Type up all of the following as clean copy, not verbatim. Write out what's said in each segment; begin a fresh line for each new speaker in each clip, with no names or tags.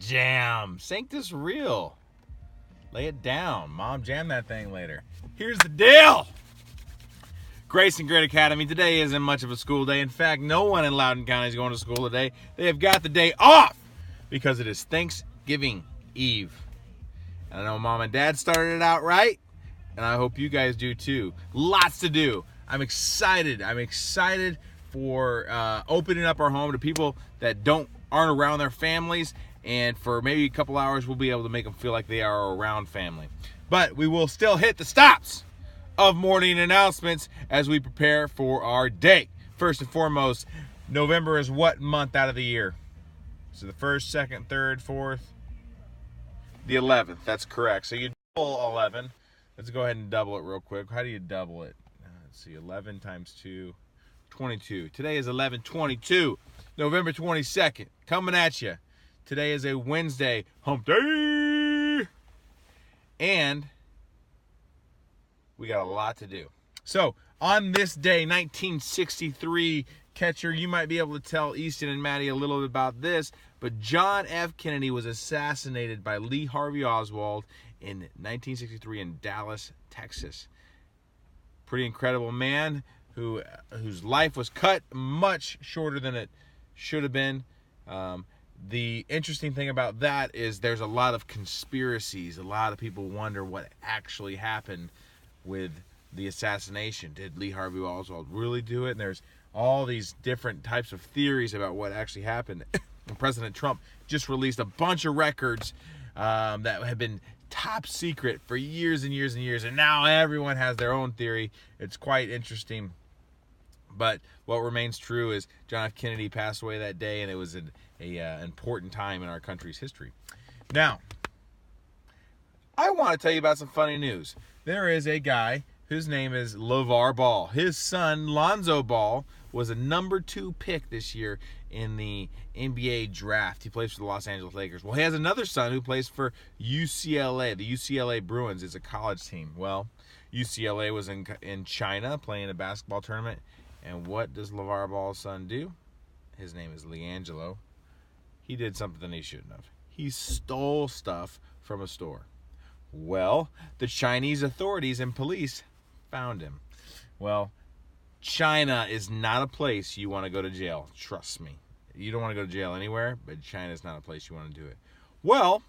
Jam. Sanctus real. Lay it down. Mom, jam that thing later. Here's the deal. Grace and Grit Academy. Today isn't much of a school day. In fact, no one in Loudoun County is going to school today. They have got the day off because it is Thanksgiving Eve. And I know Mom and Dad started it out right, and I hope you guys do too. Lots to do. I'm excited. I'm excited for opening up our home to people that aren't around their families, and for maybe a couple hours we'll be able to make them feel like they are around family. But we will still hit the stops of morning announcements as we prepare for our day. First and foremost, November is what month out of the year? So the 1st, 2nd, 3rd, 4th? The 11th, that's correct. So you double 11. Let's go ahead and double it real quick. How do you double it? Let's see, 11 times 2, 22. Today is 11/22, November 22nd, coming at you. Today is a Wednesday, hump day. And we got a lot to do. So, on this day, 1963, catcher, you might be able to tell Easton and Maddie a little bit about this, but John F. Kennedy was assassinated by Lee Harvey Oswald in 1963 in Dallas, Texas. Pretty incredible man whose life was cut much shorter than it should have been. The interesting thing about that is there's a lot of conspiracies. A lot of people wonder what actually happened with the assassination. Did Lee Harvey Oswald really do it? And there's all these different types of theories about what actually happened. And President Trump just released a bunch of records that have been top secret for years and years and years, and now everyone has their own theory. It's quite interesting. But what remains true is John F. Kennedy passed away that day, and it was an important time in our country's history. Now, I want to tell you about some funny news. There is a guy whose name is LeVar Ball. His son, Lonzo Ball, was a number 2 pick this year in the NBA draft. He plays for the Los Angeles Lakers. Well, he has another son who plays for UCLA. The UCLA Bruins is a college team. Well, UCLA was in China playing a basketball tournament. And what does LeVar Ball's son do? His name is LiAngelo. He did something he shouldn't have. He stole stuff from a store. Well, the Chinese authorities and police found him. Well, China is not a place you want to go to jail. Trust me. You don't want to go to jail anywhere, but China is not a place you want to do it. Well,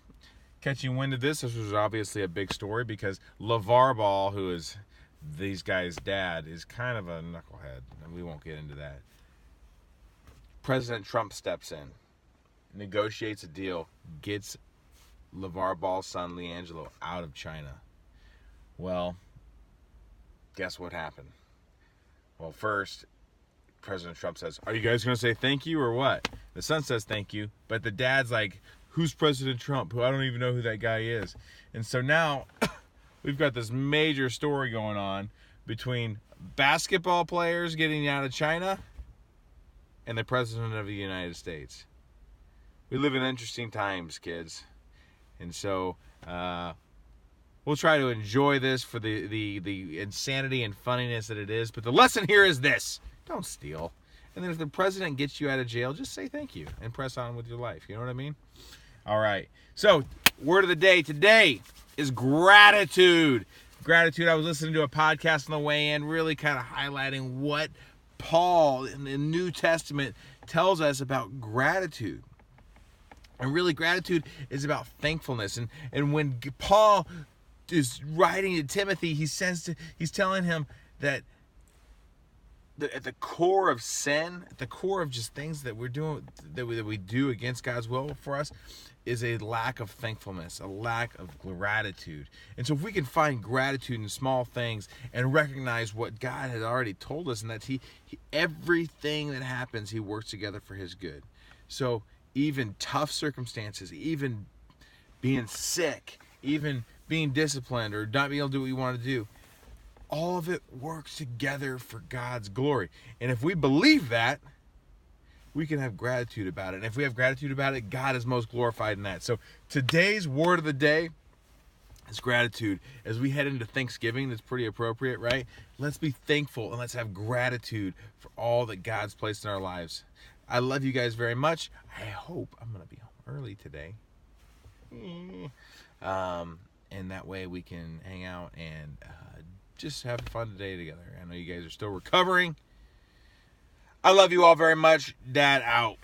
catching wind of this was obviously a big story because LeVar Ball, who is these guys' dad, is kind of a knucklehead, and we won't get into that. President Trump steps in, negotiates a deal, gets LeVar Ball's son LiAngelo out of China. Well, guess what happened? Well, first, President Trump says, "Are you guys going to say thank you or what?" The son says thank you, but the dad's like, "Who's President Trump? Who I don't even know who that guy is." And so now we've got this major story going on between basketball players getting out of China and the President of the United States. We live in interesting times, kids. And so we'll try to enjoy this for the insanity and funniness that it is. But the lesson here is this: don't steal. And then if the president gets you out of jail, just say thank you and press on with your life. You know what I mean? All right. So, word of the day today is gratitude. Gratitude. I was listening to a podcast on the way in, really kind of highlighting what Paul in the New Testament tells us about gratitude. And really, gratitude is about thankfulness. And when Paul is writing to Timothy, he's telling him that at the core of sin, at the core of just things that we're doing, that we do against God's will for us, is a lack of thankfulness, a lack of gratitude. And so if we can find gratitude in small things and recognize what God had already told us, and that he everything that happens, he works together for his good. So even tough circumstances, even being sick, even being disciplined or not being able to do what you want to do, all of it works together for God's glory. And if we believe that, we can have gratitude about it. And if we have gratitude about it, God is most glorified in that. So today's word of the day is gratitude. As we head into Thanksgiving, that's pretty appropriate, right? Let's be thankful and let's have gratitude for all that God's placed in our lives. I love you guys very much. I hope I'm going to be home early today. And that way we can hang out and just have a fun day together. I know you guys are still recovering. I love you all very much. Dad out.